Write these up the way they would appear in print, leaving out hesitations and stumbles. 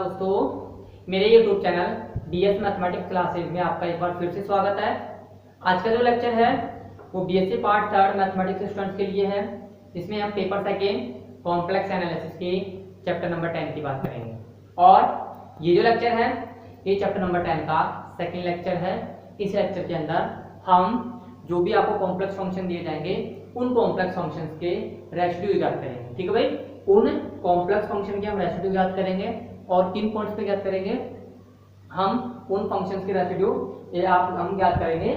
दोस्तों, मेरे YouTube channel BS mathematics classes में आपका एक बार फिर से स्वागत है। आज का जो लेक्चर है वो BSc पार्ट 3 मैथमेटिक्स स्टूडेंट्स के लिए है। इसमें हम पेपर सेकेंड कॉम्प्लेक्स एनालिसिस के चैप्टर नंबर 10 की बात करेंगे और ये जो लेक्चर है ये चैप्टर नंबर 10 का सेकेंड लेक्चर है। इस लेक्चर के अंदर हम जो भी आपको कॉम्प्लेक्स फंक्शन दिए जाएंगे उन कॉम्प्लेक्स फंक्शंस के रेसिड्यू याद करेंगे। ठीक है भाई, उन कॉम्प्लेक्स फंक्शन के हम रेसिड्यू याद करेंगे और किन पॉइंट्स पे याद करेंगे, हम उन फंक्शंस के रेसिड्यू हम याद करेंगे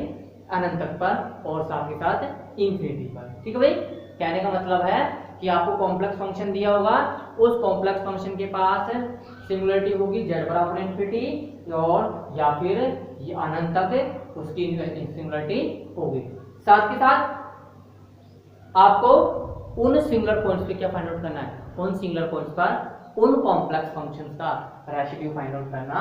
अनंत तक पर और साथ ही साथ इंफिनिटी पर। ठीक है भाई, कहने का मतलब है कि आपको कॉम्प्लेक्स फंक्शन दिया होगा, उस कॉम्प्लेक्स फंक्शन के पास सिंगुलरिटी होगी z बराबर इंफिनिटी और या फिर ये अनंत तक उसकी सिंगुलरिटी होगी। साथ ही साथ आपको उन सिंगुलर पॉइंट्स पे क्या फाइंड आउट करना है, उन सिंगुलर पॉइंट्स पर उन कॉम्प्लेक्स फंक्शंस का रेसिड्यू फाइंड आउट करना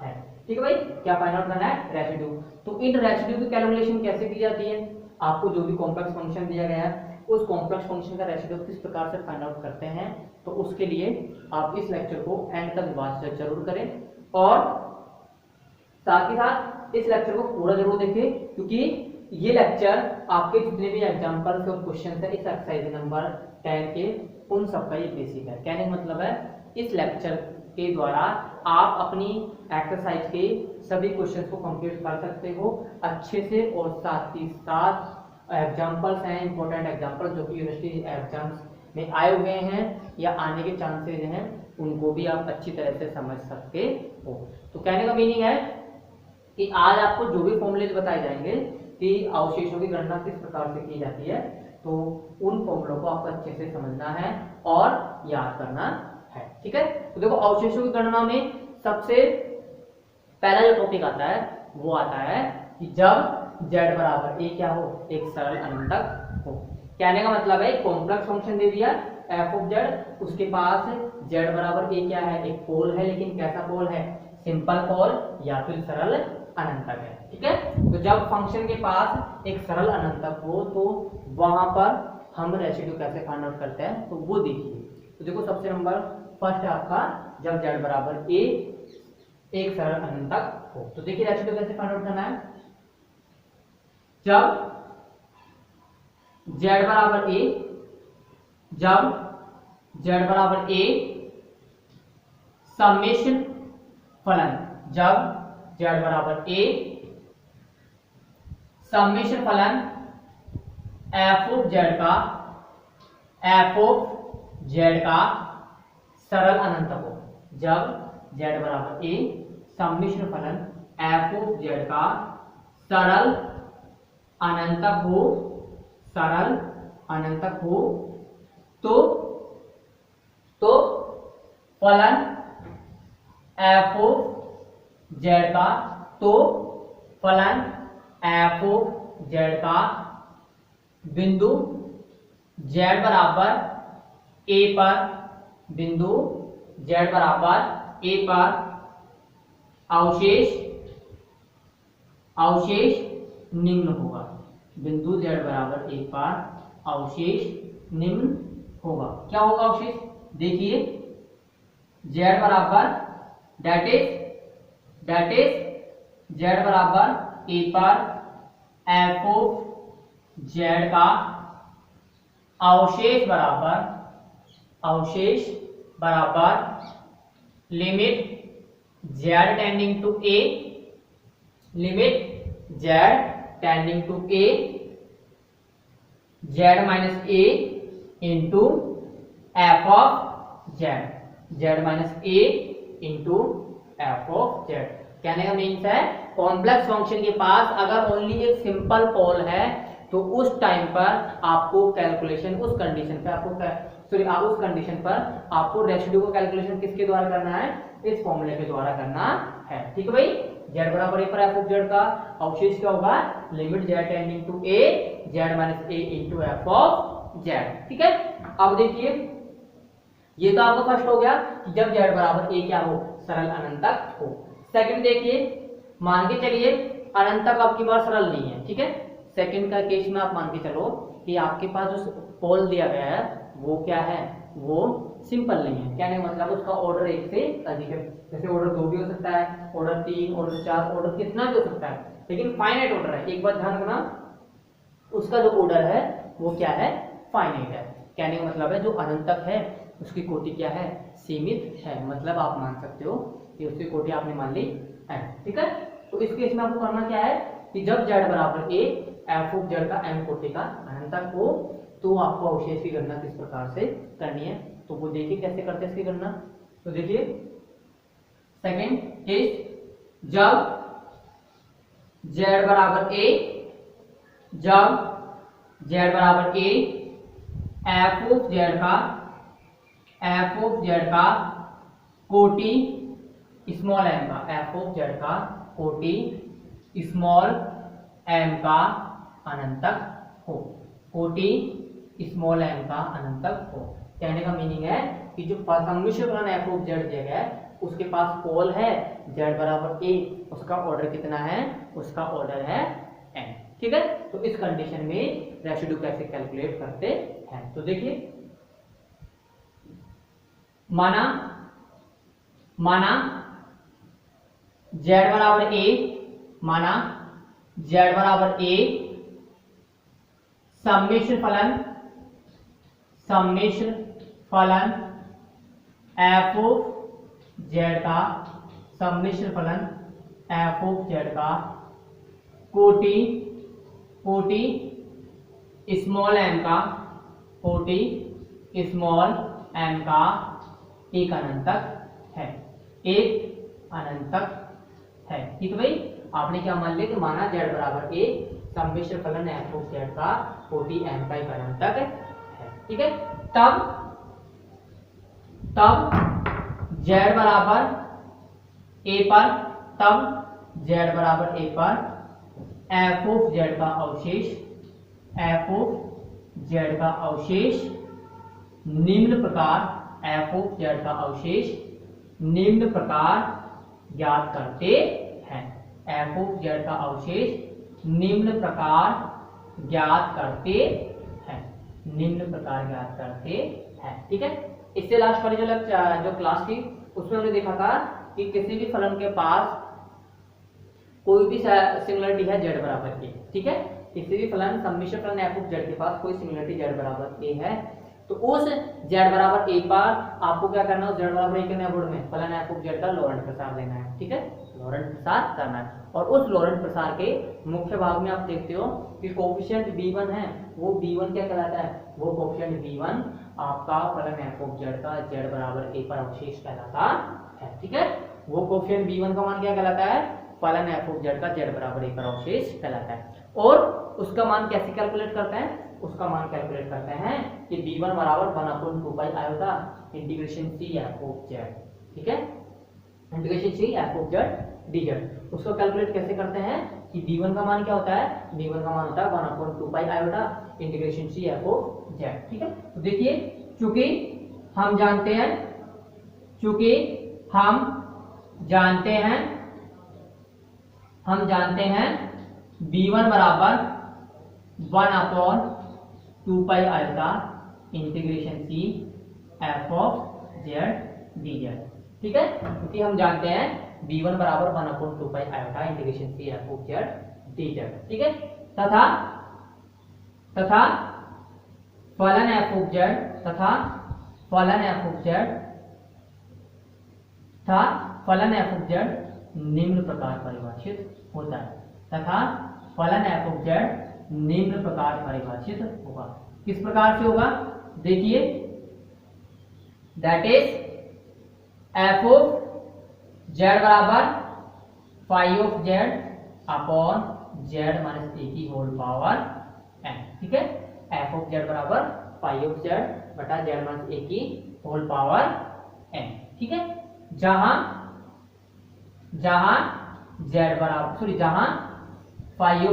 है। ठीक है भाई, क्या फाइंड आउट करना है, रेसिड्यू। तो इन रेसिड्यू की कैलकुलेशन कैसे की जाती है, आपको जो भी कॉम्प्लेक्स फंक्शन दिया गया है उस कॉम्प्लेक्स फंक्शन का रेसिड्यू किस प्रकार से फाइंड आउट करते हैं, तो उसके लिए आप इस लेक्चर को एंड तक वॉच जरूर करें और साथ ही साथ इस लेक्चर को पूरा जरूर देखें, क्योंकि ये लेक्चर आपके जितने भी एग्जांपल्स और क्वेश्चन है इस एक्सरसाइज नंबर 10 के उन सबका ये बेसिक है। कहने का मतलब है इस लेक्चर के द्वारा आप अपनी एक्सरसाइज के सभी क्वेश्चंस को कंप्लीट कर सकते हो अच्छे से और साथ ही साथ एग्जांपल्स हैं, इंपॉर्टेंट एग्जांपल्स जो कि यूनिवर्सिटी एग्जाम्स में आए हुए हैं या आने के चांसेस हैं, उनको भी आप अच्छी तरह से समझ सकते हो। तो कहने का मीनिंग है कि आज आपको जो भी फॉर्मूले बताए जाएंगे कि अवशेषों की गणना किस प्रकार से की जाती है, तो उन फॉर्मूलों को आपको अच्छे से समझना है और याद करना है। ठीक है, तो देखो अवशेषों की गणना में सबसे पहला जो टॉपिक आता है वो आता है कि जब z बराबर a क्या हो, एक सरल अनंतक हो। कहने का मतलब है कॉम्प्लेक्स फंक्शन दे दिया f ऑफ z, उसके पास z बराबर a क्या है, एक पोल है, लेकिन कैसा पोल है, सिंपल पोल या फिर सरल अनंतक है। ठीक है, तो जब फंक्शन के पास एक सरल अनंतक हो तो वहां पर हम रेसिड्यू कैसे फाइंड आउट करते हैं, तो वो देखिए। तो देखो सबसे नंबर फर्स्ट है आपका जब z बराबर a एक सरल अनंतक हो, तो देखिए रेसिड्यू कैसे फाइंड आउट करना है। जब z बराबर a, जब z बराबर a समेशन फलन, जब z बराबर a समेशन फलन f ऑफ z का, f ऑफ z का सरल अनंतक हो। जब z बराबर a समेशन फलन f ऑफ z का सरल अनंतक हो, सरल अनंतक हो, तो फलन f ऑफ z का, तो फलन f ऑफ z का बिंदु z बराबर a पर, बिंदु z बराबर a पर अवशेष निम्न होगा। बिंदु z बराबर a पर अवशेष निम्न होगा। क्या होगा अवशेष, देखिए z बराबर दैट इज z बराबर a पर f ऑफ z का अवशेष बराबर limit z tending to a, limit z tending to a, z minus a into f of z, z minus a into f of z। कहने का means है complex function के पास अगर only एक simple पोल है तो उस टाइम पर आपको कैलकुलेशन उस कंडीशन पर आपको रेसिड्यू को कैलकुलेशन किसके द्वारा करना है, इस फॉर्मूले के द्वारा करना है। ठीक है भाई, z बराबर a पर f ऑफ z का अवशेष क्या होगा, limit z tending to a, z minus a into f of z। ठीक है, अब देखिए ये तो आपका फर्स्ट हो गया कि जब z बराबर a क्या हो, सरल अनंतक हो। सेकंड देखिए, मान के चलिए अनंतक आपकी बार सरल नहीं है। ठीक है, सेकंड का केस में आप मान के चलो कि आपके पास जो पोल दिया गया है वो क्या है, वो सिंपल नहीं है। कहने का मतलब उसका ऑर्डर एक से अधिक है। जैसे ऑर्डर 2 भी हो सकता है, ऑर्डर 3, ऑर्डर 4, ऑर्डर कितना भी हो सकता है, लेकिन फाइनाइट ऑर्डर है। एक बात ध्यान रखना, उसका जो ऑर्डर है वो क्या है, फाइनाइट है। कहने का मतलब है जो अनंत तक है उसकी कोटि क्या है, सीमित है। मतलब आप मान सकते हो कि उसकी कोटि आपने मान ली है। ठीक है, तो इस केस में आपको करना क्या है कि जब z बराबर a, f ऑफ z का m कोटि का अनंत तक हो, तो आपको अवशेष की गणना किस प्रकार से करनी है। तो वो देखिए कैसे करते हैं इसकी गणना। तो देखिए सेकेंड केस, जब z बराबर a, जब z बराबर a, f ऑफ z का कोटि स्मॉल m का, f ऑफ z का कोटि स्मॉल m का अनंत तक हो, कोटि स्मॉल m का अनंत तक हो। कहने का मीनिंग है कि जो सम्मिश्र फलन f ऑफ z दिया गया है उसके पास पोल है z बराबर a, उसका ऑर्डर कितना है, उसका ऑर्डर है n। ठीक है, तो इस कंडीशन में रेसिड्यू कैसे कैलकुलेट करते हैं। तो देखिए माना z बराबर a, माना z बराबर a, सम्मिश्र फलन f ऑफ z का, सम्मिश्र फलन f ऑफ z का कोटि स्मॉल m का, कोटि स्मॉल m का एक अनंत तक है, एक अनंत तक है। ठीक है भाई, आपने क्या मान लिया कि माना z बराबर a, सम्मिश्र फलन f ऑफ z का कोटि m का एक अनंत तक है। ठीक है, तब z बराबर a पर, तब z बराबर a पर f ऑफ z का अवशेष, f ऑफ z का अवशेष निम्न प्रकार, f ऑफ z का अवशेष निम्न प्रकार ज्ञात करते हैं। f ऑफ z का अवशेष निम्न प्रकार ज्ञात करते हैं, निम्न प्रकार ज्ञात करते हैं। ठीक है, इससे लास्ट वाली जो क्लास थी उसमें हमने देखा था कि किसी भी फलन के पास कोई भी सिंगुलरिटी है z बराबर a। ठीक है, किसी भी फलन सम्मिश्र फलन f ऑफ z के पास कोई सिंगुलरिटी z बराबर a है, तो उस z बराबर a पर आपको क्या करना है, उस z बराबर a के नेबरहुड में फलन f ऑफ z का लॉरेंट प्रसार लेना है। ठीक है, लॉरेंट प्रसार करना है, और उस लॉरेंट प्रसार के मुख्य भाग में आप देखते हो कि कोफिशिएंट b1 है, वो b1 क्या कहलाता है, वो कोफिशिएंट b1 आपका फलन f ऑफ z का z बराबर a पर अवशेष कहलाता है। ठीक है, वो कोफिशिएंट b1 का मान क्या कहलाता है, फलन f ऑफ z का z बराबर a पर अवशेष कहलाता है। और उसका मान कैसे कैलकुलेट करते हैं, उसका मान कैलकुलेट करते हैं कि b1 बराबर 1/2 पाई iota integration c f of z। ठीक है, integration c f of z dz। उसको कैलकुलेट कैसे करते हैं कि b1 का मान क्या होता है, b1 का मान होता है 1/2 पाई iota integration c f of z। ठीक है, तो देखिए चूंकि हम जानते हैं b1 बराबर 1/2 पाई iota integration c f of z dz। ठीक है, क्योंकि हम जानते हैं b1 बराबर 1/2 पाई iota integration c f of z dz। ठीक है, तथा फलन f ऑफ z, तथा फलन f ऑफ z निम्न प्रकार परिभाषित होता है, तथा फलन f ऑफ z निम्न प्रकार परिभाषित होगा। किस प्रकार से होगा, देखिए that is f of z बराबर phi of z upon z minus a की होल पावर n। ठीक है, f ऑफ z बराबर फाई ऑफ z बटा z माइनस a की होल पावर n। ठीक है, जहां फाई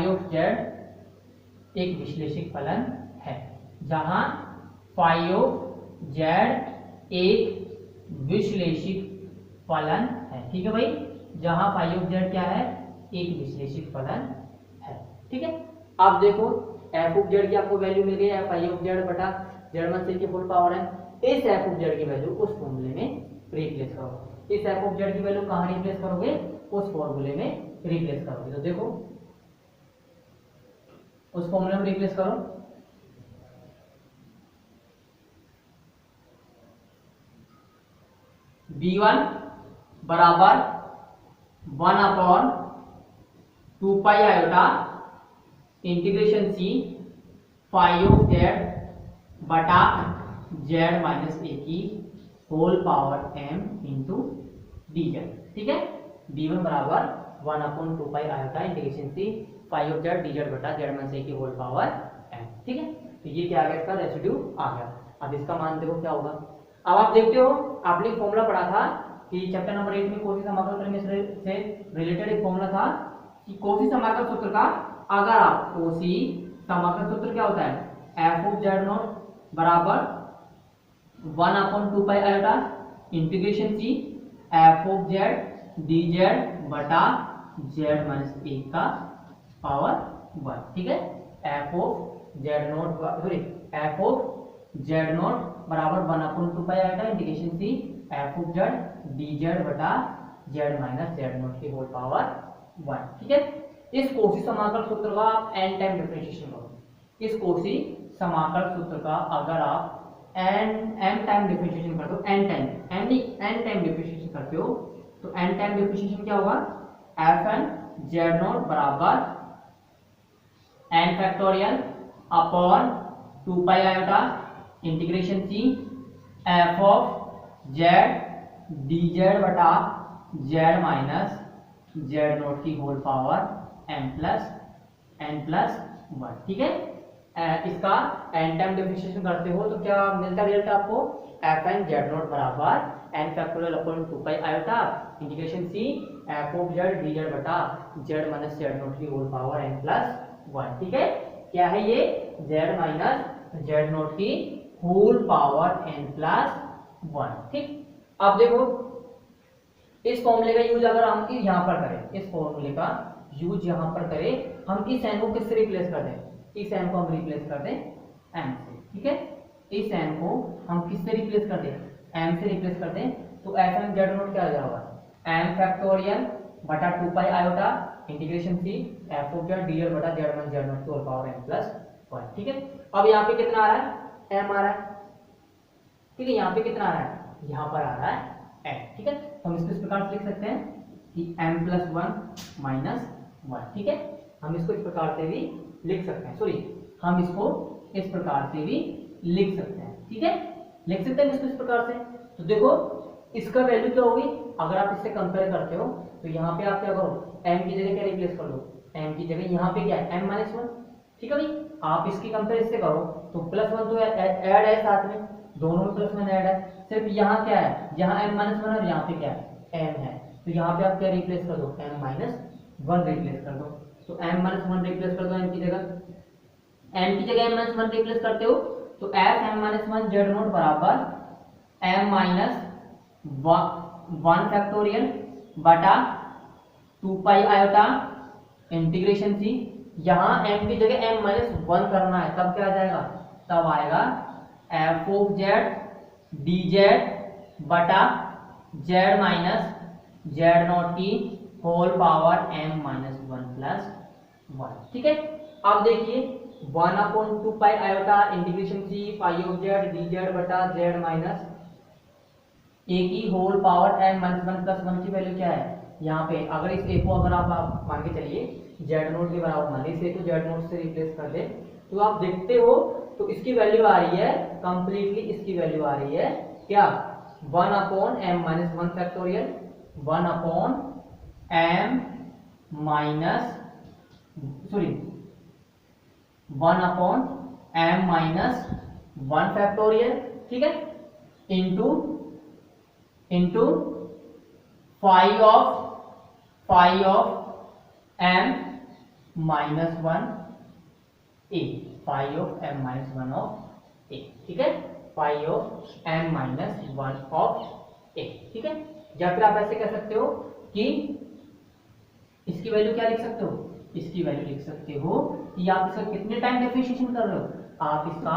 ऑफ z एक विश्लेषिक फलन है, जहां फाई ऑफ z एक विश्लेषिक फलन है। ठीक है भाई, जहां फाई ऑफ z क्या है, एक विश्लेषिक फलन है। ठीक है, आप देखो f ऑफ z की आपको वैल्यू मिल गई है फाई ऑफ z बटा z1 की होल पावर m। इस एफ ऑफ जेड की वैल्यू उस फॉर्मूले में रिप्लेस करो। इस एफ ऑफ जेड की वैल्यू कहाँ रिप्लेस करोगे? उस फॉर्मूले में रिप्लेस करोगे। तो देखो उस फॉर्मूले में रिप्लेस करो। b1 बराबर 1/2 iota integration c phi of z बटा जेड माइनस ए की whole power m into d z. ठीक है, b1 बराबर 1/2 iota integration c phi of z d z बटा जेड माइनस ए की होल पावर m। ठीक है, तो ये क्या आ गया? इसका रेसिड्यू आ गया। अब इसका मान देखो क्या होगा। अब आप देखते हो, आपने फॉर्मूला पढ़ा था कि चैप्टर नंबर 8 में कोसी समाकल प्रमेय से रिलेटेड एक फॉर्मूला था कि कोसी समाकल सूत्र का अगर आप कोसी समाकल सूत्र क्या होता है? एफ ऑफ जेड नॉट बराबर 1/2 iota integration c f of z d z बटा जेड माइनस ए का पावर 1। ठीक है, F of z naught sorry f of z naught बराबर 1/2 iota integration c f of z d z बटा z minus z naught की whole power 1। ठीक है, इस कोसी समाकल सूत्र का आप n टाइम डिफरेंशिएशन करो। इस कोसी समाकल सूत्र का अगर आप n टाइम डिफरेंशिएशन करते हो, n टाइम डिफरेंशिएशन करते हो तो n टाइम डिफरेंशिएशन क्या होगा? fn जेड नॉट बराबर n factorial upon 2 iota integration c f of z d z बटा जेड माइनस जेड नॉट की होल पावर n प्लस 1। ठीक है, इसका n टाइम डिफरेंशिएशन करते हो तो क्या मिलता है रिजल्ट आपको? एफ एन जेड नॉट बराबर n factorial upon 2 iota integration c f of z d z बटा जेड माइनस जेड नॉट की होल पावर n प्लस 1। ठीक है, क्या है ये? जेड माइनस जेड नॉट की होल पावर n प्लस 1। ठीक, अब देखो इस फॉर्मूले का यूज अगर हम यहाँ पर करें, इस फॉर्मूले का यूज यहाँ पर करें, हम इस n को किससे रिप्लेस कर दें? इस n को हम रिप्लेस कर दें m से। ठीक है, इस n को हम किससे रिप्लेस कर दें? m से रिप्लेस कर दें तो एफ एम जेड नोट क्या आ जाएगा? m फैक्टोरियल बटा 2 iota integration c f of z d z बटा जेड माइनस जेड नोट की होल पावर m प्लस 1। ठीक है, अब यहाँ पे कितना आ रहा है? m आ रहा है। ठीक है, यहाँ पे कितना आ रहा है? यहाँ पर आ रहा है m। ठीक है, तो हम इसको इस प्रकार से लिख सकते हैं कि m प्लस 1 माइनस 1। ठीक है, हम इसको इस प्रकार से भी लिख सकते हैं, सॉरी हम इसको इस प्रकार से भी लिख सकते हैं। ठीक है, लिख सकते हैं इसको इस प्रकार से। तो देखो इसका वैल्यू क्या होगी? अगर आप इससे कंपेयर करते हो तो यहाँ पे आप क्या करो? m की जगह क्या रिप्लेस कर दो? m की जगह यहाँ पे क्या है? m minus 1। ठीक है भाई, आप इसकी कंपेयर इससे करो तो प्लस 1 तो ऐड है साथ में, दोनों में प्लस 1 ऐड है। सिर्फ यहाँ क्या है? यहाँ m माइनस 1 और यहाँ पे क्या है? m है, तो यहाँ पे आप क्या रिप्लेस कर दो? m माइनस 1 रिप्लेस कर दो। तो m माइनस 1 रिप्लेस कर दो m की जगह, m की जगह m माइनस 1 रिप्लेस करते हो तो F m minus 1 Z note बराबर m माइनस 1 फैक्टोरियल बटा 2 आयोटा इंटीग्रेशन सी, यहाँ m की जगह m माइनस 1 करना है, तब क्या आ जाएगा? तब आएगा f of z d z बटा जेड माइनस जेड नॉट की whole power m minus 1 plus 1। ठीक है, अब देखिए 1/2 iota integration c phi of z d z बटा जेड माइनस ए की whole power m minus 1 plus 1 की वैल्यू क्या है? यहाँ पे अगर इस a को अगर आप मान के चलिए जेड नोट के बराबर मान लीजिए, इसे तो जेड नोट से रिप्लेस कर दे तो आप देखते हो तो इसकी वैल्यू आ रही है कंप्लीटली, इसकी वैल्यू आ रही है क्या? 1/m minus 1 factorial 1/m minus sorry 1/m minus 1 factorial. ठीक है, into phi of m minus 1 a, phi of m minus 1 of a। ठीक है, phi of m minus 1 of a। ठीक है, या फिर आप ऐसे कह सकते हो कि इसकी वैल्यू क्या लिख सकते हो? इसकी वैल्यू लिख सकते हो कि आप इसका कितने टाइम डिफरेंशिएशन कर रहे हो? आप इसका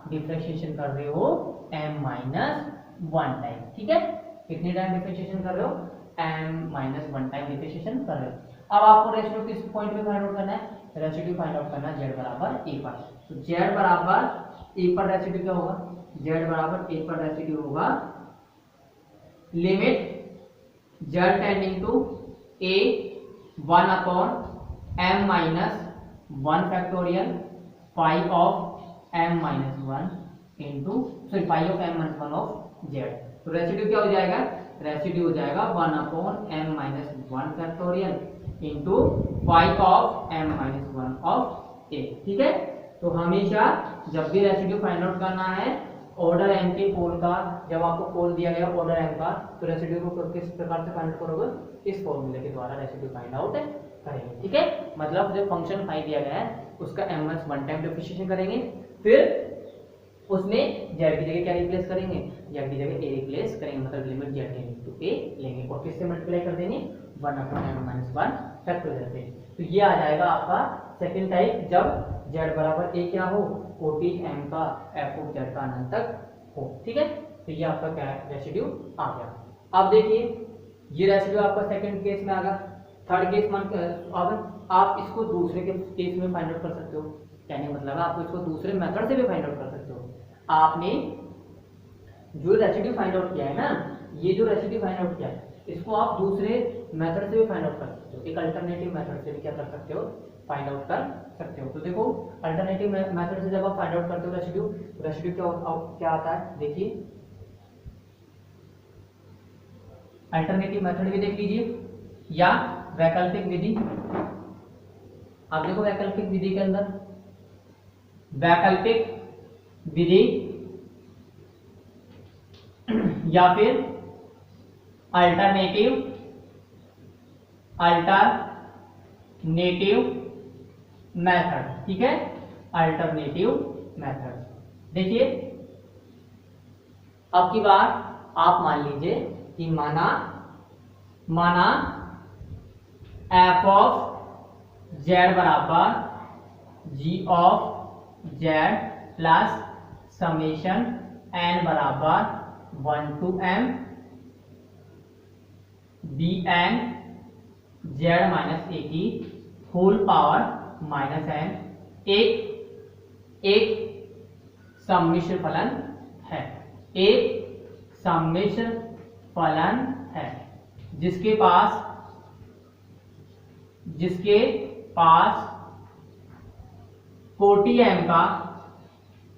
डिफरेंशिएशन कर रहे हो m माइनस 1 टाइम, ठीक है। कितने टाइम डिफरेंशिएशन कर रहे हो, m माइनस 1 टाइम डिफरेंशिएशन कर रहे हो। अब आपको रेशिड्यू किस पॉइंट पे फाइंड आउट करना है, रेशिड्यू फाइंड आउट करना है z बराबर a पर। तो z बराबर a पर रेशिड्यू क्या होगा, z बराबर a पर रेशिड्यू होगा limit z tending to a 1 upon m minus 1 factorial phi of m minus 1 into sorry phi of m minus 1 of z। तो रेसिड्यू क्या हो जाएगा, रेसिड्यू हो जाएगा 1 upon m minus 1 factorial into phi of m minus 1 of a, ठीक है। तो हमेशा जब भी रेसिड्यू फाइंड आउट करना है ऑर्डर m के पोल का, जब आपको पोल दिया गया ऑर्डर m का, तो रेसिड्यू को किस प्रकार से फाइंड आउट करोगे, इस फॉर्मूले के द्वारा रेसिड्यू फाइंड आउट करेंगे, ठीक है। मतलब जो फंक्शन फाइंड दिया गया है उसका m माइनस 1 टाइम डिफरेंशिएशन करेंगे, फिर उसमें z की जगह क्या रिप्लेस करेंगे, z की जगह a रिप्लेस करेंगे, मतलब limit z tending to a लेंगे और किससे मल्टीप्लाई कर देंगे 1 अपॉन m माइनस 1 फैक्टोरियल से। तो ये आ जाएगा आपका सेकंड टाइप, जब z बराबर a क्या हो, कोटि m का f ऑफ z का अनंत तक हो, ठीक है। तो ये आपका क्या है, रेसिड्यू आ गया। अब देखिए ये रेसिड्यू आपका सेकंड केस में आ गया। थर्ड केस अब आप इसको दूसरे के केस में फाइंड आउट कर सकते हो, कहने मतलब आप इसको दूसरे मेथड से भी फाइंड आउट कर सकते हो। आपने जो रेसिड्यू फाइंड आउट किया है ना, ये जो रेसिड्यू फाइंड आउट किया है इसको आप दूसरे मेथड से भी फाइंड आउट कर सकते हो, एक अल्टरनेटिव मेथड से भी क्या कर सकते हो, फाइंड आउट कर सकते हो। तो देखो अल्टरनेटिव मेथड से जब आप फाइंड आउट करते हो रेसिड्यू क्या आता है, देखिए अल्टरनेटिव मेथड भी देख लीजिए या वैकल्पिक विधि। आप देखो वैकल्पिक विधि के अंदर, वैकल्पिक विधि या फिर अल्टरनेटिव मेथड, ठीक है, अल्टरनेटिव मेथड। देखिए अब की बार आप मान लीजिए कि माना f ऑफ z बराबर g of z plus summation n बराबर 1 to m bn z minus a की होल पावर माइनस n एक सम्मिश्र फलन है, एक सम्मिश्र फलन है जिसके पास कोटि m का,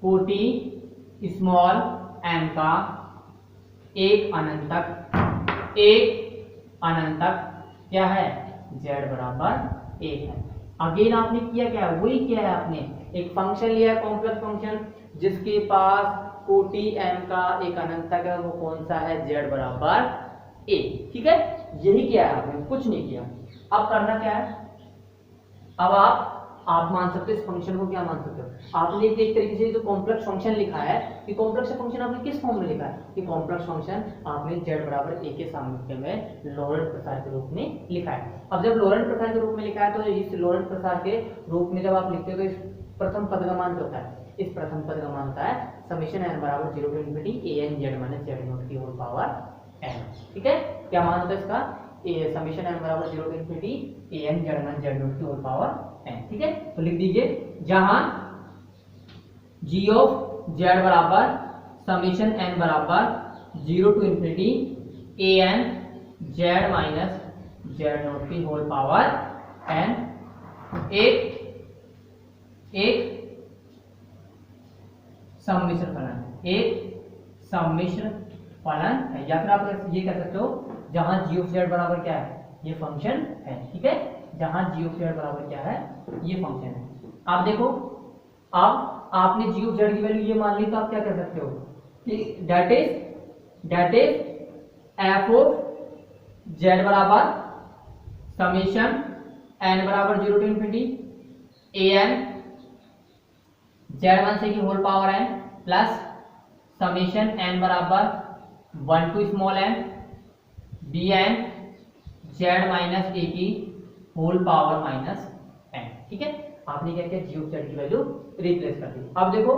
कोटि स्मॉल m का एक अनंत तक क्या है, z बराबर 1 है। अगेन आपने किया क्या है, वही किया है, आपने एक फंक्शन लिया है, कॉम्प्लेक्स फंक्शन जिसके पास कोटि m का एक अनंत तक है, वो कौन सा है, z बराबर a, ठीक है। यही किया है आपने, कुछ नहीं किया। अब करना क्या है, अब आप मान सकते हो इस फंक्शन को, क्या मान सकते हो, आपने एक तरीके से जो कॉम्प्लेक्स फंक्शन लिखा है, कि कॉम्प्लेक्स फंक्शन आपने किस फॉर्म में लिखा है, कि कॉम्प्लेक्स फंक्शन आपने z बराबर a के सामने में लॉरेंट प्रसार के रूप में लिखा है। अब जब लॉरेंट प्रसार के रूप में लिखा है तो इस लॉरेंट प्रसार के रूप में जब आप लिखते हो तो इस प्रथम पद का मान क्या होता है, इस प्रथम पद का मान होता है समेशन n बराबर 0 to infinity an z minus z naught की होल पावर n, ठीक है। क्या मान होता है इसका, समेशन n बराबर 0 to infinity an z minus z naught की होल पावर n, ठीक है। तो लिख दीजिए जहां g ऑफ z बराबर समेशन n बराबर 0 to infinity an z minus z naught की होल पावर n एक सम्मिश्र फलन है, एक सम्मिश्र फलन है, या फिर आप ये कह सकते हो जहां g ऑफ z बराबर क्या है, ये फंक्शन है, ठीक है। जहां g ऑफ z बराबर क्या है, ये फंक्शन है। आप देखो अब आपने g ऑफ z की वैल्यू ये मान ली, तो आप क्या कह सकते हो कि that is f of z बराबर समेशन n बराबर 0 टू इनफिनिटी an z1 से की whole power n plus summation n बराबर 1 to small n bn z minus a की होल पावर माइनस n, ठीक है। आपने क्या किया, g ऑफ z की वैल्यू रिप्लेस कर दी। अब देखो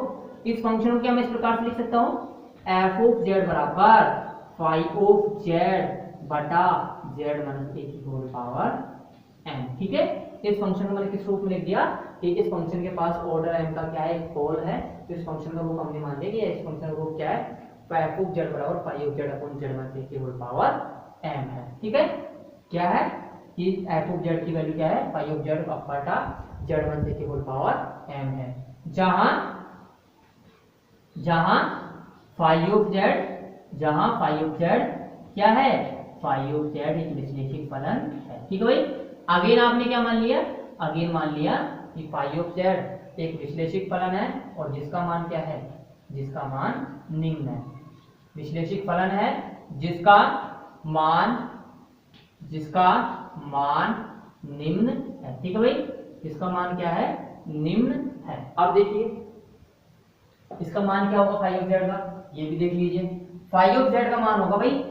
इस फंक्शन को क्या मैं इस प्रकार से लिख सकता हूँ, एफ ऑफ जेड बराबर फाइव ऑफ जेड बटा जेड माइनस ए की होल पावर एम। ठीक है, इस फंक्शन को मैंने किस रूप में लिख दिया कि इस फंक्शन के पास ऑर्डर एम का क्या है, एक होल है, तो इस फंक्शन का रूप हमने मान लिया कि इस फंक्शन का रूप क्या है, एफ ऑफ जेड बराबर five of Z upon Z minus ए की होल पावर एम है। ठीक है, क्या है कि एफ ऑफ जेड की वैल्यू क्या है, फाइव ऑफ जेड बटा जेड माइनस ए की होल पावर एम है, जहां फाइव ऑफ जेड क्या है, फाइव ऑफ जेड एक विश्लेषिक फलन है। ठीक है भाई, अगेन आपने क्या मान लिया, अगेन मान लिया कि फाइव ऑफ जेड एक विश्लेषिक फलन है और जिसका मान क्या है, जिसका मान निम्न है। विश्लेषिक फलन है जिसका मान निम्न है। ठीक है भाई, इसका मान क्या है, निम्न है। अब देखिए इसका मान क्या होगा फाइव ऑफ जेड का, ये भी देख लीजिए। फाइव ऑफ जेड का मान होगा भाई,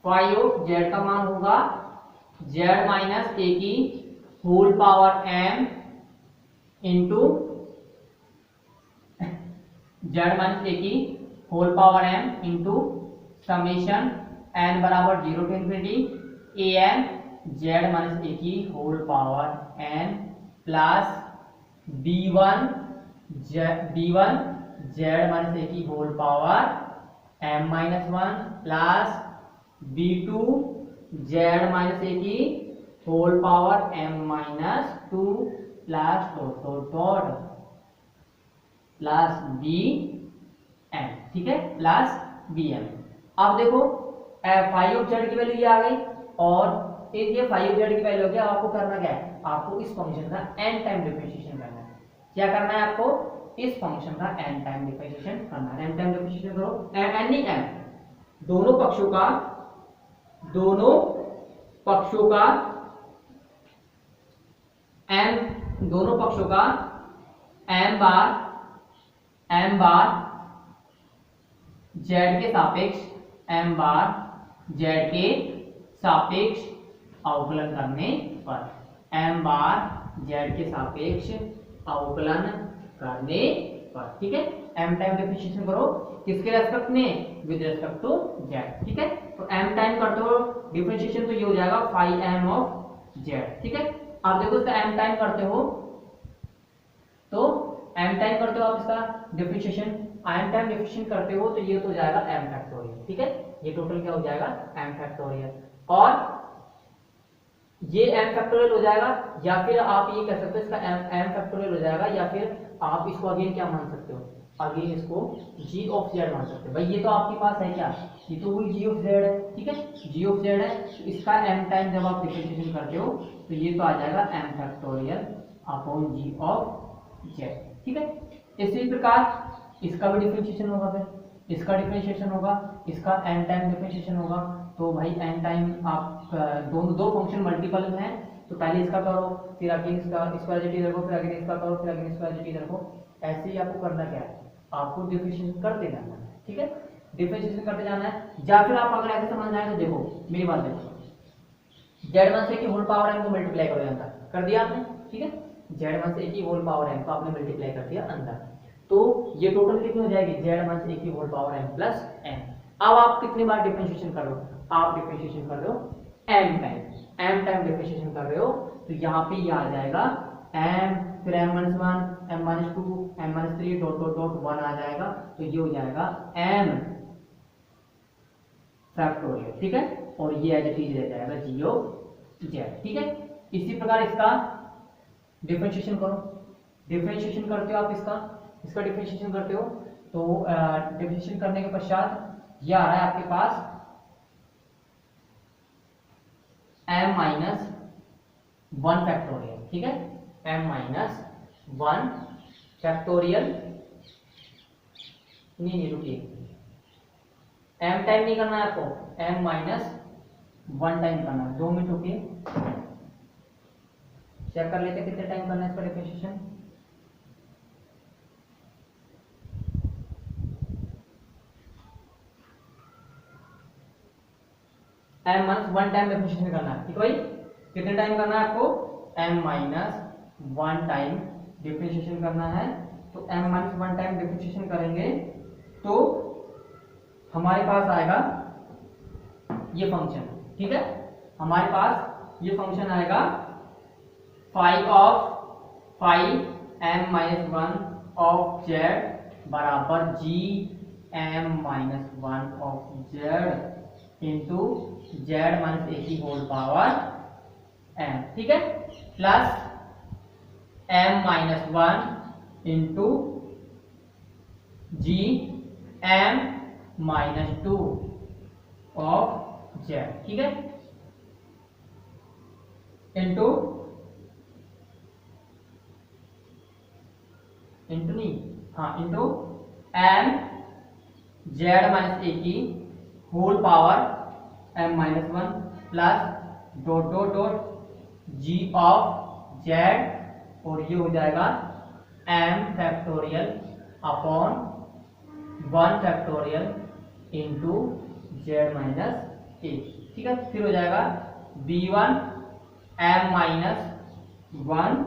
फाइव ऑफ जेड का मान होगा जेड माइनस ए की whole power M into Z minus ए की whole power M into summation N बराबर 0 to infinity A N Z minus ए की whole power N plus B one Z minus ए की whole power M minus one plus B two Z minus ए की whole power M minus two plus dot dot dot plus B M. ठीक है, plus B M. अब देखो five of Z की value ये आ गई और ये फाइव ऑफ जेड की वैल्यू हो गया। आपको करना क्या है, आपको इस फंक्शन का n टाइम डिफरेंशिएशन करना है। क्या करना है आपको, इस फंक्शन का n टाइम डिफरेंशिएशन करना है। n टाइम डिफरेंशिएशन करो, n नहीं m, दोनों पक्षों का m बार जेड के सापेक्ष m बार जेड के सापेक्ष अवकलन करने पर, m बार जेड के सापेक्ष अवकलन करने पर। ठीक है, m टाइम डिफरेंशिएशन करो किसके रेस्पेक्ट में, विद रेस्पेक्ट टू जेड। ठीक है, तो m टाइम करते हो डिफरेंशिएशन तो ये हो जाएगा 5m ऑफ जेड। ठीक है, आप देखो इसका m टाइम करते हो आप इसका डिफरेंशिएशन, m टाइम डिफरेंशिएशन करते हो तो ये तो हो जाएगा m फैक्टोरियल। ठीक है, ये टोटल क्या हो जाएगा, m फैक्टोरियल, और ये m फैक्टोरियल हो जाएगा, या फिर आप ये कह सकते हो इसका m फैक्टोरियल हो जाएगा, या फिर आप इसको अगेन क्या मान सकते हो, अगेन इसको g ऑफ z मान सकते हो। भाई ये तो आपके पास है क्या, ये तो वही g ऑफ z है। ठीक है, g ऑफ z है, तो इसका m टाइम जब आप डिफरेंशिएशन करते हो तो ये तो आ जाएगा m factorial upon g of z। ठीक है, इसी प्रकार इसका भी डिफरेंशिएशन होगा, फिर इसका डिफरेंशिएशन होगा, इसका n टाइम डिफरेंशिएशन होगा। तो भाई n टाइम आप दो फंक्शन मल्टीपल में है तो पहले इसका करो, फिर अगेन इसका स्क्वायर रखो, फिर अगेन इसका करो, फिर अगेन स्क्वायर रखो। ऐसे ही आपको करना क्या है, आपको डिफरेंशिएशन करते जाना है। ठीक है, डिफरेंशिएशन करते जाना है। या फिर आप अगर ऐसे समझना है तो देखो मेरी बात देखो, z1 से की होल पावर m को मल्टीप्लाई करो अंदर, कर दिया आपने। ठीक है, z1 से की होल पावर m को आपने मल्टीप्लाई कर दिया अंदर, तो ये टोटल कितनी हो जाएगी, z1 से की whole power m plus m। अब आप कितनी बार डिफरेंशिएशन कर रहे हो, आप डिफरेंशिएशन कर रहे हो m टाइम डिफरेंशिएशन कर रहे हो, तो यहाँ पे ये आ जाएगा m, फिर m-1, m-2, m-3 dot dot dot 1 आ जाएगा, तो ये हो जाएगा m फैक्टोरियल। ठीक है, और ये एज इट इज रह जाएगा g ऑफ z। ठीक है, इसी प्रकार इसका डिफरेंशिएशन करो, डिफरेंशिएशन करते हो आप इसका डिफरेंशिएशन करते हो, तो डिफरेंशिएशन करने के पश्चात ये आ रहा है आपके पास m-1 फैक्टोरियल। ठीक है, m-1 फैक्टोरियल, नहीं रुकिए, m टाइम नहीं करना है आपको, m-1 टाइम करना है। 2 मिनट रुकिए, चेक कर लेते हैं कितने टाइम करना है इसका डिफरेंशिएशन। m-1 टाइम डिफरेंशिएशन करना है। ठीक है भाई, कितने टाइम करना है आपको, m-1 टाइम डिफरेंशिएशन करना है। तो m minus one time differentiation करेंगे तो हमारे पास आएगा ये फंक्शन, ठीक है। हमारे पास ये फंक्शन आएगा five of m minus one of z बराबर G m minus one of z into z minus ए की होल पावर m, ठीक है, plus m minus one into G m minus two of z, ठीक है, into नहीं, हाँ, into m z minus ए की whole power m minus one plus dot dot dot g of z, और ये हो जाएगा m factorial upon one factorial into z minus ए, ठीक है। फिर हो जाएगा b1 m minus one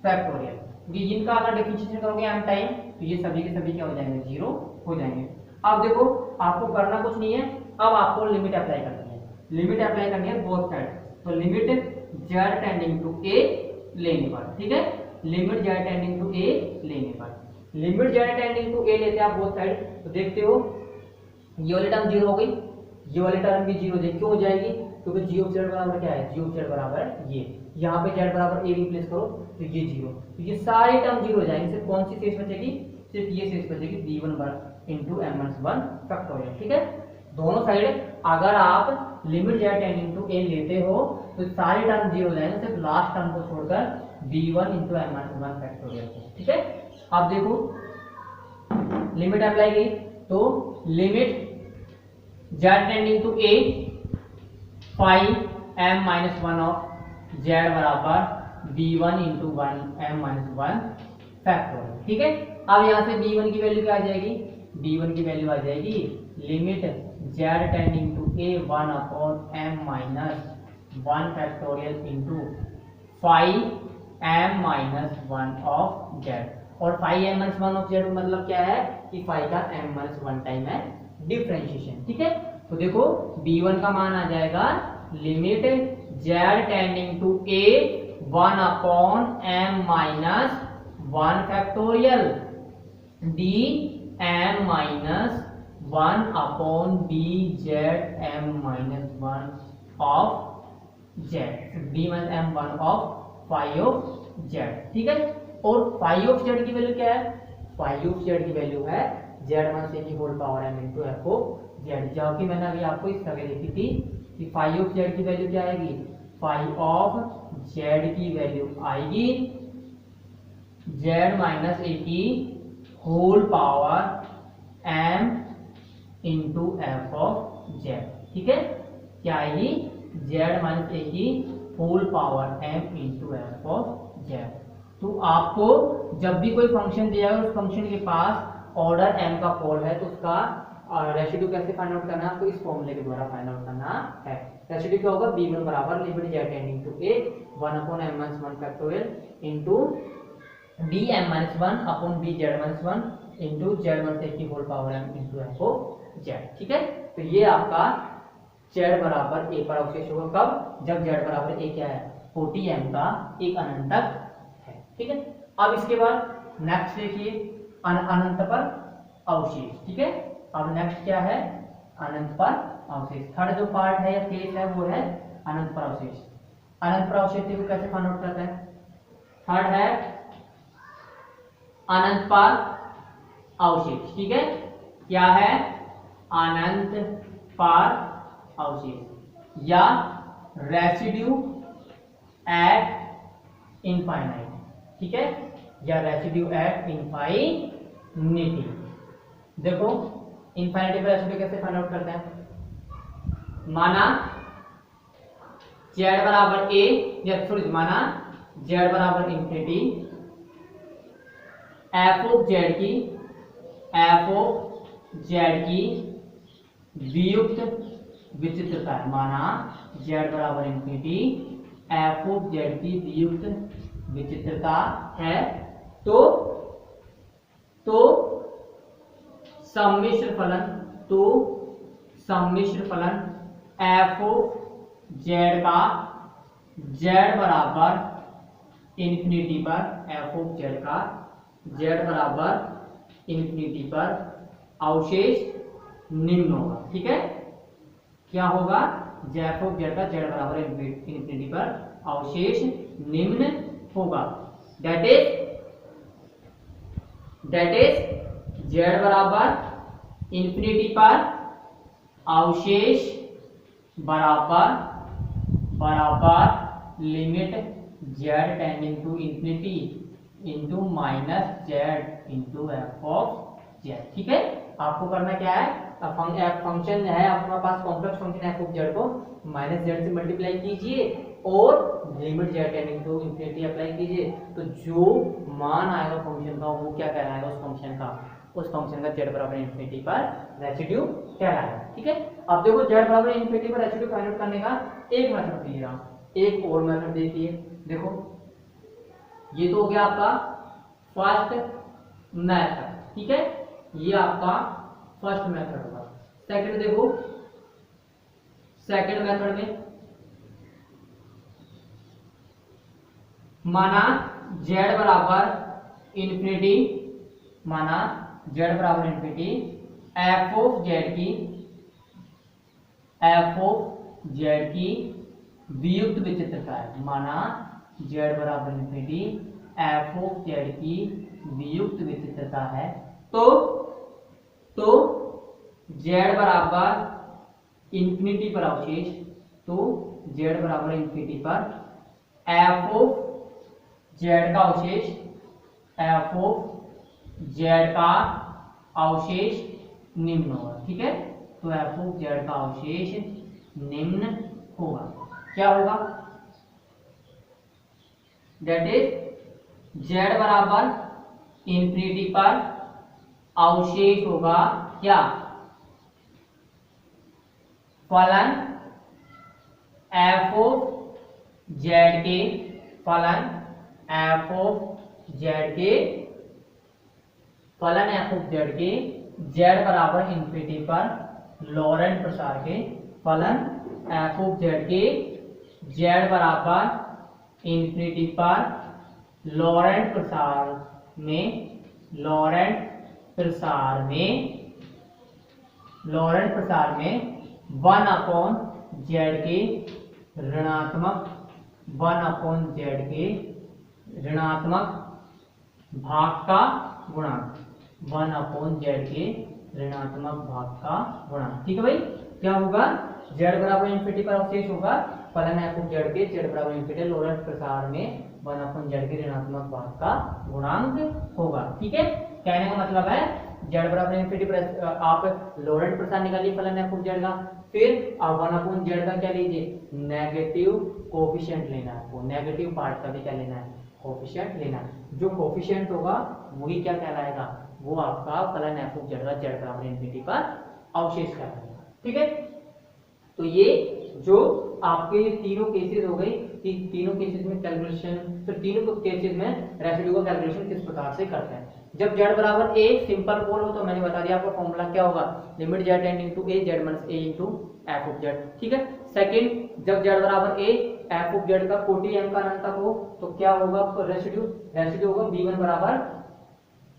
factorial, जिनका अगर डिफरेंशिएशन करोगे m टाइम तो ये सभी के सभी क्या हो जाएंगे, जीरो हो जाएंगे। अब देखो आपको करना कुछ नहीं है, अब आपको लिमिट अप्लाई करनी है, लिमिट अप्लाई करनी है बोथ साइड। तो limit z tending to a लेने पर, ठीक है, limit z tending to a लेने पर, limit z tending to a लेते हैं आप बोथ साइड, तो देखते हो ये वाली टर्म जीरो हो गई, ये वाली टर्म भी जीरो क्यों हो जाएगी, क्योंकि जी ऑफ z बराबर क्या है, जी ऑफ z बराबर ये, यहाँ पे z बराबर a रिप्लेस करो तो ये जीरो, तो ये सारी टर्म जीरो हो जाएंगे, सिर्फ कौन सी शेष बचेगी, सिर्फ ये शेष बचेगी b1 into m minus one factorial, ठीक है। दोनों साइड अगर आप limit z tending to a लेते हो तो सारी टर्म जीरो हो जाएंगे, सिर्फ लास्ट टर्म को छोड़कर b1 into m minus one factorial, ठीक है। अब देखो लिमिट अप्लाई की, तो limit z tending to a phi m minus one of z बराबर b1 into one m minus one factorial, ठीक है। अब यहाँ से b1 की वैल्यू क्या आ जाएगी, b1 की वैल्यू आ जाएगी limit z tending to a one upon m minus one factorial into phi m minus one of z, और phi m minus one of z मतलब क्या है कि फाइव का m माइनस वन टाइम है डिफरेंशिएशन, ठीक है। तो देखो b1 का मान आ जाएगा limit z tending to a one upon m minus one factorial d m minus one upon d z m minus one of z, d minus m one of phi of z, ठीक है। और phi of z की value क्या है, phi of z की value है z minus a की whole power m into f of z, जो कि मैंने अभी आपको इस तरह लिखी थी कि फाइव ऑफ z की वैल्यू क्या आएगी, फाइव ऑफ z की वैल्यू आएगी z माइनस a की whole power m into f of z, ठीक है, क्या आएगी z माइनस a की whole power m into f of z। तो आपको जब भी कोई फंक्शन दिया है उस फंक्शन के पास ऑर्डर m का पोल है तो उसका रेसिड्यू कैसे फाइंड आउट करना है, आपको इस फॉर्मूले के द्वारा फाइंड आउट करना है। रेसिड्यू क्या होगा, b1 बराबर limit z tending to a one upon m minus one factorial into d m minus one upon b z minus one into z minus a की whole power m into f of z, ठीक है। तो ये आपका z बराबर a पर अवशेष होगा कब, जब z बराबर a क्या है, 40m का एक अनंतक है, ठीक है। अब इसके बाद नेक्स्ट देखिए अनंत पर अवशेष, ठीक है। अब नेक्स्ट क्या है, अनंत पर अवशेष, थर्ड जो पार्ट है या केस है वो है अनंत पर अवशेष। अनंत पर अवशेष को कैसे फाइंड आउट करते हैं, थर्ड है अनंत पर अवशेष, ठीक है। क्या है, अनंत पर अवशेष या रेसिड्यू एट इनफाइनाइट, ठीक है, या रेसिड्यू एट इनफाइनिटी। देखो इनफाइनिटी पर रेसिड्यू कैसे फाइंड आउट करते हैं, माना z बराबर a या सॉरी माना z बराबर इंफिनिटी, f ऑफ z की वियुक्त विचित्रता है, माना z बराबर इंफिनिटी f ऑफ z की वियुक्त विचित्रता है, तो तो सम्मिश्र फलन, तो सम्मिश्र फलन एफ ऑफ जेड का जेड बराबर इंफिनिटी पर, एफ ऑफ जेड का जेड बराबर इंफिनिटी पर अवशेष निम्न होगा। ठीक है, क्या होगा, एफ ऑफ जेड का जेड बराबर इंफिनिटी पर अवशेष निम्न होगा। दैट इज जेड बराबर इंफिनिटी पर अवशेष बराबर limit Z tending to infinity into minus z into f of z. ठीक है, आपको करना क्या है, फंक्शन है आपके पास complex function F of z को माइनस जेड से मल्टीप्लाई कीजिए और limit Z tending to infinity apply कीजिए, तो जो मान आएगा फंक्शन का वो क्या कहलाएगा, उस फंक्शन का जेड बराबर इंफिनिटी पर रेसिड्यू कहलाएगा। ठीक है, अब देखो जेड बराबर इंफिनिटी पर रेसिड्यू फाइंड आउट करने का एक मेथड दिया, एक और मेथड देखिए। देखो ये तो हो गया आपका फर्स्ट मेथड। ठीक है, ये आपका फर्स्ट मेथड होगा। सेकंड देखो, सेकंड मेथड में माना z बराबर इंफिनिटी, माना z बराबर इंफिनिटी एफ ऑफ जेड की वियुक्त विचित्रता है, माना z बराबर इंफिनिटी एफ ऑफ जेड की वियुक्त विचित्रता है, तो z बराबर इंफिनिटी पर अवशेष, तो z बराबर इंफिनिटी पर एफ ऑफ जेड का अवशेष, एफ ऑफ जेड का अवशेष निम्न होगा। ठीक है, तो एफ ऑफ जेड का अवशेष निम्न होगा। क्या होगा, दैट इज जेड बराबर इंफिनिटी पर अवशेष होगा क्या, फलन एफ ऑफ जेड के, फलन एफ ऑफ जेड के, फलन एफ ऑफ जेड के जेड बराबर इंफिनिटी पर लॉरेंट प्रसार के, फलन एफ ऑफ जेड के जेड बराबर इंफिनिटी पर लॉरेंट प्रसार में, लॉरेंट प्रसार में 1 अपॉन जेड के ऋणात्मक, 1 अपॉन जेड के ऋणात्मक भाग का गुणांक, 1 अपॉन जेड के ऋणात्मक भाग का गुणांक। ठीक है भाई, क्या होगा, जेड बराबर इंफिनिटी पर अवशेष होगा फलन एफ ऑफ जेड के जेड बराबर इंफिनिटी लॉरेंट प्रसार में 1 अपॉन जेड के ऋणात्मक भाग का गुणांक होगा। ठीक है, कहने का मतलब है जेड बराबर इंफिनिटी पर आप लॉरेंट प्रसार निकालिए फलन एफ ऑफ जेड का, फिर आप 1 अपॉन जेड का क्या लीजिए, नेगेटिव कोफिशिएंट लेना है, वो नेगेटिव पार्ट का भी क्या लेना है, कोफिशिएंट लेना है। जो कोफिशिएंट होगा वही क्या कहलाएगा, वो आपका फलन एफ ऑफ जेड का जेड बराबर इंफिनिटी पर अवशेष कहलाएगा। ठीक है, तो ये जो आपके तीनों केसेस हो गई, तीनों केसेस में कैलकुलेशन, फिर तीनों केसेस में रेसिड्यू का कैलकुलेशन किस प्रकार से करते हैं। जब z बराबर a सिंपल पोल हो तो मैंने बता दिया आपका फॉर्मूला क्या होगा, limit z tending to a z minus a into f of z। ठीक है, सेकंड जब z बराबर a f ऑफ z का कोटि m का अनंत हो तो क्या होगा, रेसिड्यू होगा b1 बराबर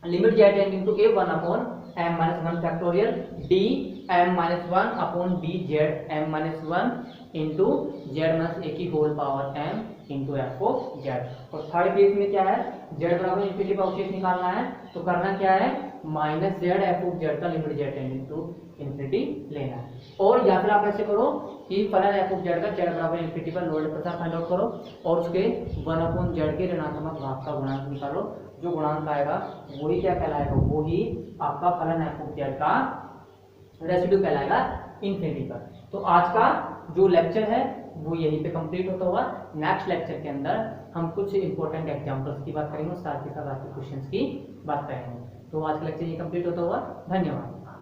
limit z tending to a 1 upon m minus 1 factorial d m minus 1 upon d z m minus 1 into z minus a की whole power m into f of z. और third case में क्या है, Z बराबर infinity पर अवशेष निकालना है, तो करना क्या है, minus Z F of Z का limit Z tending to infinity लेना है। और या फिर आप ऐसे करो कि फलन एफ ऑफ जेड का जेड बराबर इंफिनिटी पर लॉरेंट प्रसार फाइंड आउट करो और उसके 1 अपॉन जेड के ऋणात्मक भाग का गुणांक निकालो, जो गुणांक आएगा वही क्या कहलाएगा, वही आपका फलन एफ ऑफ जेड का रेसिड्यू कहलाएगा इंफिनिटी पर। तो आज का जो लेक्चर है वो यहीं पे कंप्लीट होता हुआ, नेक्स्ट लेक्चर के अंदर हम कुछ इंपॉर्टेंट एग्जांपल्स की बात करेंगे और साथ ही साथ आपके क्वेश्चंस की बात करेंगे। तो आज का लेक्चर ये कंप्लीट होता हुआ, धन्यवाद।